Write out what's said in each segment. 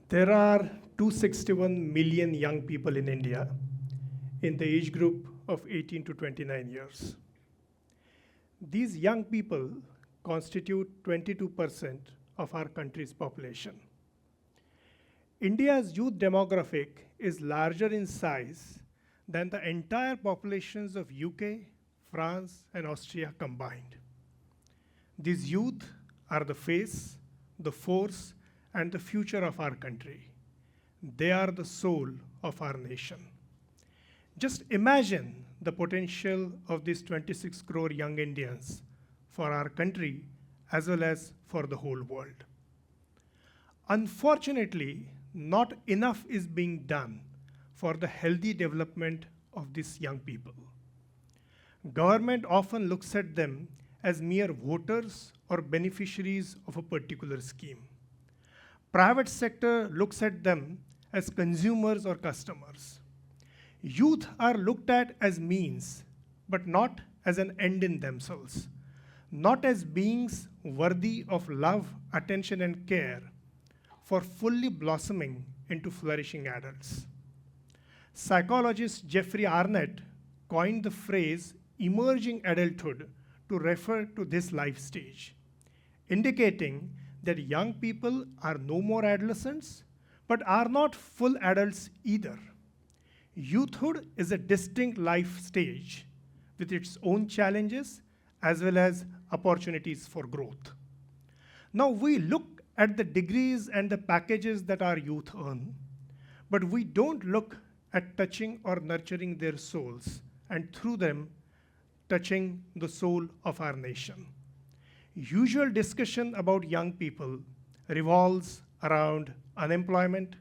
There are 261 million young people in India in the age group of 18 to 29 years. These young people constitute 22% of our country's population. India's youth demographic is larger in size than the entire populations of UK, France, and Austria combined. These youth are the face, the force, and the future of our country. They are the soul of our nation. Just imagine the potential of these 26 crore young Indians for our country as well as for the whole world. Unfortunately, not enough is being done for the healthy development of these young people. Government often looks at them as mere voters or beneficiaries of a particular scheme. Private sector looks at them as consumers or customers. Youth are looked at as means, but not as an end in themselves, not as beings worthy of love, attention, and care for fully blossoming into flourishing adults. Psychologist Jeffrey Arnett coined the phrase emerging adulthood to refer to this life stage, indicating that young people are no more adolescents, but are not full adults either. Youthhood is a distinct life stage with its own challenges as well as opportunities for growth. Now we look at the degrees and the packages that our youth earn, but we don't look at touching or nurturing their souls and through them touching the soul of our nation. Usual discussion about young people revolves around unemployment,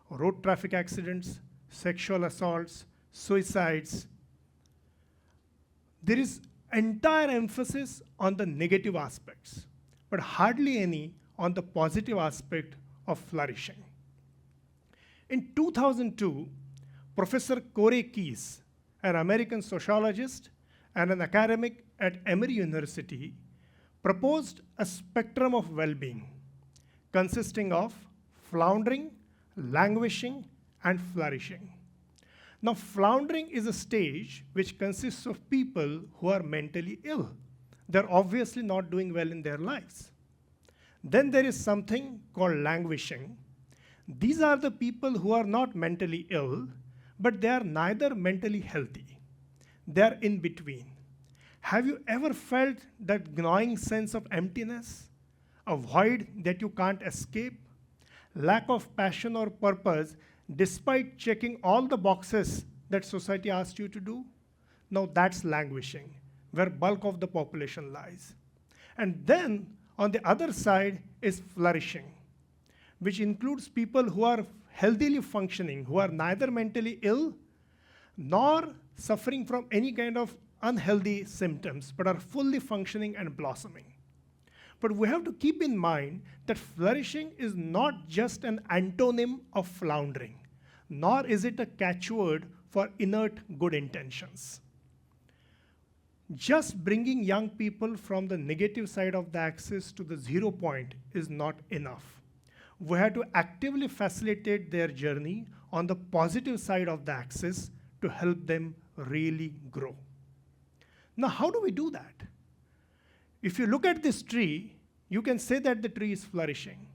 road traffic accidents, sexual assaults, suicides. There is entire emphasis on the negative aspects, but hardly any on the positive aspect of flourishing. In 2002, Professor Corey Keyes, an American sociologist and an academic at Emory University, proposed a spectrum of well-being consisting of floundering, languishing, and flourishing. Now, floundering is a stage which consists of people who are mentally ill. They're obviously not doing well in their lives. Then there is something called languishing. These are the people who are not mentally ill, but they are neither mentally healthy. They are in between. Have you ever felt that gnawing sense of emptiness, a void that you can't escape, lack of passion or purpose despite checking all the boxes that society asked you to do? Now that's languishing, where bulk of the population lies. And then on the other side is flourishing, which includes people who are healthily functioning, who are neither mentally ill nor suffering from any kind of unhealthy symptoms, but are fully functioning and blossoming. But we have to keep in mind that flourishing is not just an antonym of floundering, nor is it a catchword for inert good intentions. Just bringing young people from the negative side of the axis to the 0 point is not enough. We have to actively facilitate their journey on the positive side of the axis to help them really grow. Now, how do we do that? If you look at this tree, you can say that the tree is flourishing.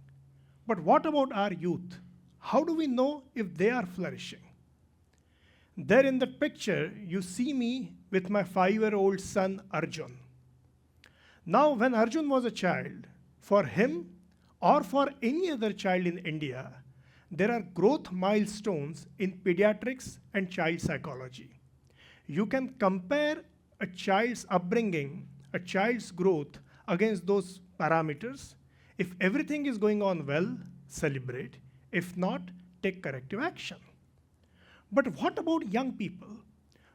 But what about our youth? How do we know if they are flourishing? There in the picture, you see me with my 5-year-old son, Arjun. Now, when Arjun was a child, for him or for any other child in India, there are growth milestones in pediatrics and child psychology. You can compare a child's upbringing, a child's growth against those parameters. If everything is going on well, celebrate. If not, take corrective action. But what about young people?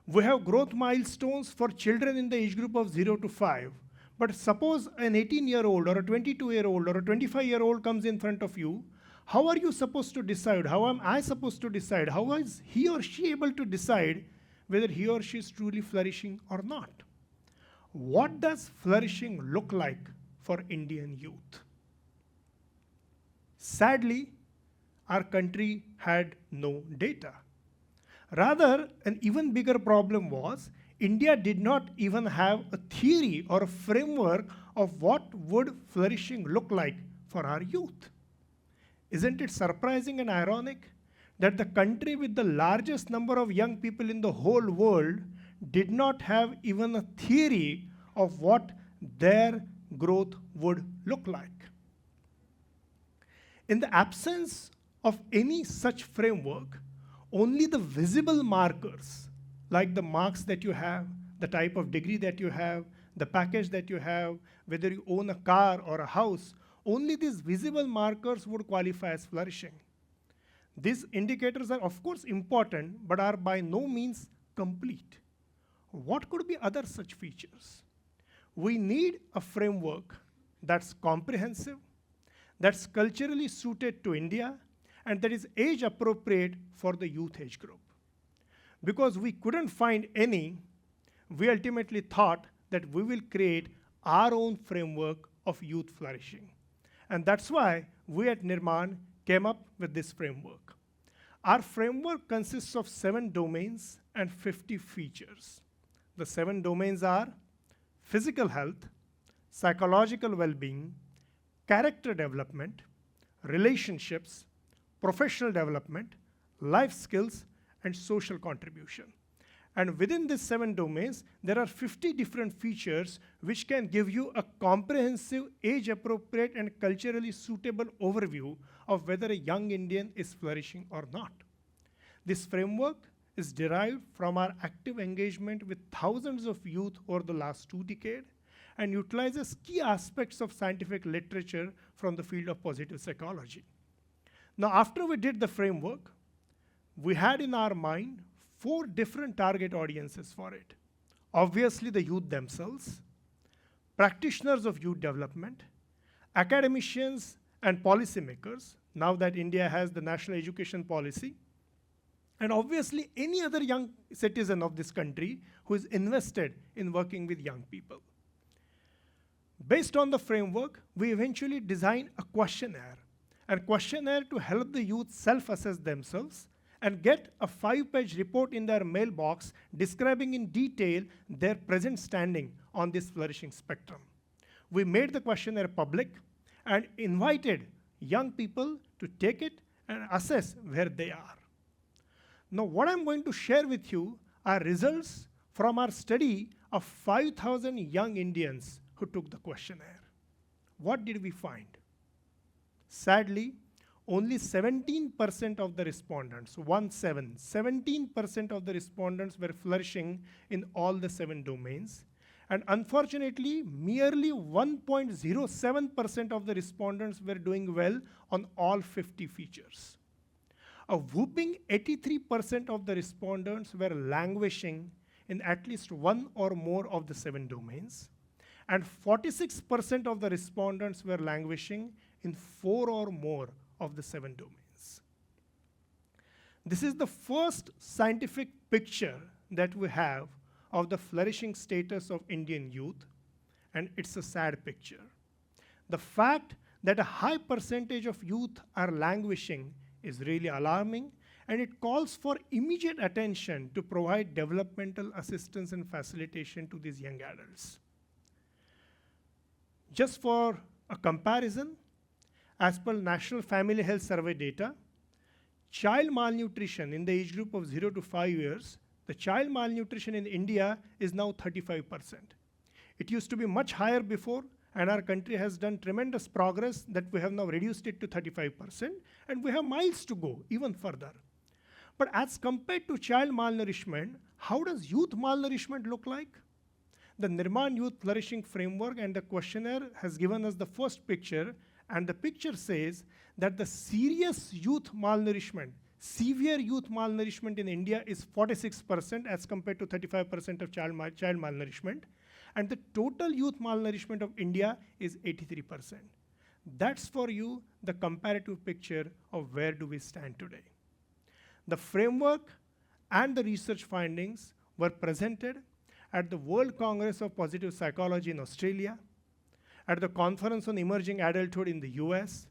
We have growth milestones for children in the age group of 0 to 5. But suppose an 18-year-old or a 22-year-old or a 25-year-old comes in front of you. How are you supposed to decide? How am I supposed to decide? How is he or she able to decide whether he or she is truly flourishing or not? What does flourishing look like for Indian youth? Sadly, our country had no data. Rather, an even bigger problem was India did not even have a theory or a framework of what would flourishing look like for our youth. Isn't it surprising and ironic that the country with the largest number of young people in the whole world did not have even a theory of what their growth would look like? In the absence of any such framework, only the visible markers, like the marks that you have, the type of degree that you have, the package that you have, whether you own a car or a house, only these visible markers would qualify as flourishing. These indicators are of course important, but are by no means complete. What could be other such features? We need a framework that's comprehensive, that's culturally suited to India, and that is age appropriate for the youth age group. Because we couldn't find any, we ultimately thought that we will create our own framework of youth flourishing. And that's why we at Nirman came up with this framework. Our framework consists of 7 domains and 50 features. The 7 domains are physical health, psychological well-being, character development, relationships, professional development, life skills, and social contribution. And within these 7 domains, there are 50 different features which can give you a comprehensive, age-appropriate, and culturally suitable overview of whether a young Indian is flourishing or not. This framework is derived from our active engagement with thousands of youth over the last 2 decades and utilizes key aspects of scientific literature from the field of positive psychology. Now, after we did the framework, we had in our mind 4 different target audiences for it. Obviously, the youth themselves, practitioners of youth development, academicians and policymakers, now that India has the national education policy, and obviously any other young citizen of this country who is invested in working with young people. Based on the framework, we eventually designed a questionnaire to help the youth self-assess themselves and get a 5-page report in their mailbox describing in detail their present standing on this flourishing spectrum. We made the questionnaire public and invited young people to take it and assess where they are. Now, what I'm going to share with you are results from our study of 5,000 young Indians who took the questionnaire. What did we find? Sadly, only 17% of the respondents, 17% of the respondents were flourishing in all the 7 domains. And unfortunately, merely 1.07% of the respondents were doing well on all 50 features. A whopping 83% of the respondents were languishing in at least 1 or more of the 7 domains. And 46% of the respondents were languishing in 4 or more of the 7 domains. This is the first scientific picture that we have of the flourishing status of Indian youth, and it's a sad picture. The fact that a high percentage of youth are languishing is really alarming, and it calls for immediate attention to provide developmental assistance and facilitation to these young adults. Just for a comparison, as per National Family Health Survey data, child malnutrition in the age group of 0 to 5 years, the child malnutrition in India is now 35%. It used to be much higher before, and our country has done tremendous progress that we have now reduced it to 35%, and we have miles to go even further. But as compared to child malnourishment, how does youth malnourishment look like? The Nirman Youth Flourishing Framework and the questionnaire has given us the first picture, and the picture says that the serious youth malnourishment, severe youth malnourishment in India is 46% as compared to 35% of child malnourishment, and the total youth malnourishment of India is 83%. That's for you the comparative picture of where do we stand today. The framework and the research findings were presented at the World Congress of Positive Psychology in Australia, at the Conference on Emerging Adulthood in the US,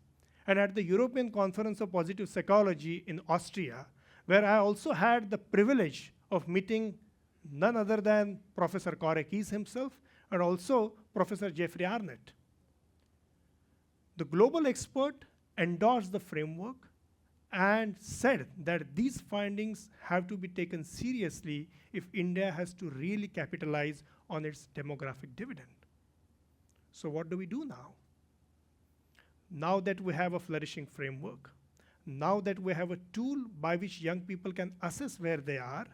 and at the European Conference of Positive Psychology in Austria, where I also had the privilege of meeting none other than Professor Corey Keyes himself and also Professor Jeffrey Arnett. The global expert endorsed the framework and said that these findings have to be taken seriously if India has to really capitalize on its demographic dividend. So what do we do now? Now that we have a flourishing framework, now that we have a tool by which young people can assess where they are,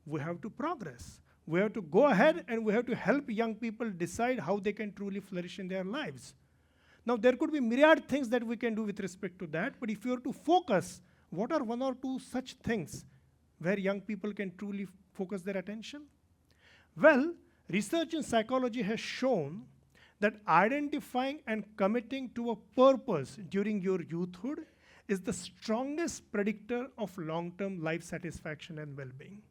we have to progress. We have to go ahead and we have to help young people decide how they can truly flourish in their lives. Now, there could be myriad things that we can do with respect to that, but if you were to focus, what are one or two such things where young people can truly focus their attention? Well, research in psychology has shown that identifying and committing to a purpose during your youthhood is the strongest predictor of long-term life satisfaction and well-being.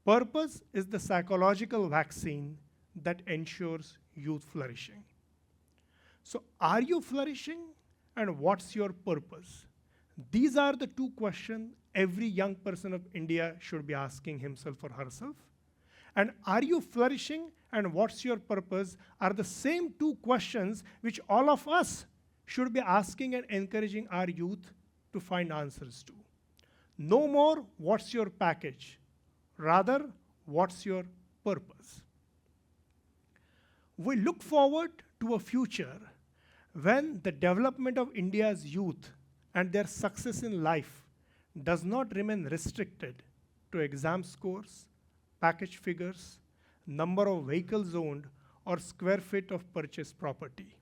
Purpose is the psychological vaccine that ensures youth flourishing. So are you flourishing, and what's your purpose? These are the two questions every young person of India should be asking himself or herself. And are you flourishing, and what's your purpose are the same two questions which all of us should be asking and encouraging our youth to find answers to. No more, what's your package? Rather, what's your purpose? We look forward to a future when the development of India's youth and their success in life does not remain restricted to exam scores, package figures, number of vehicles owned, or square feet of purchased property,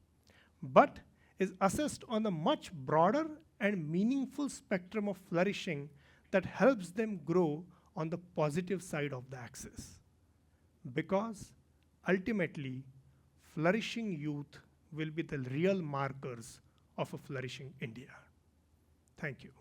but is assessed on a much broader and meaningful spectrum of flourishing that helps them grow on the positive side of the axis. Because ultimately, flourishing youth will be the real markers of a flourishing India. Thank you.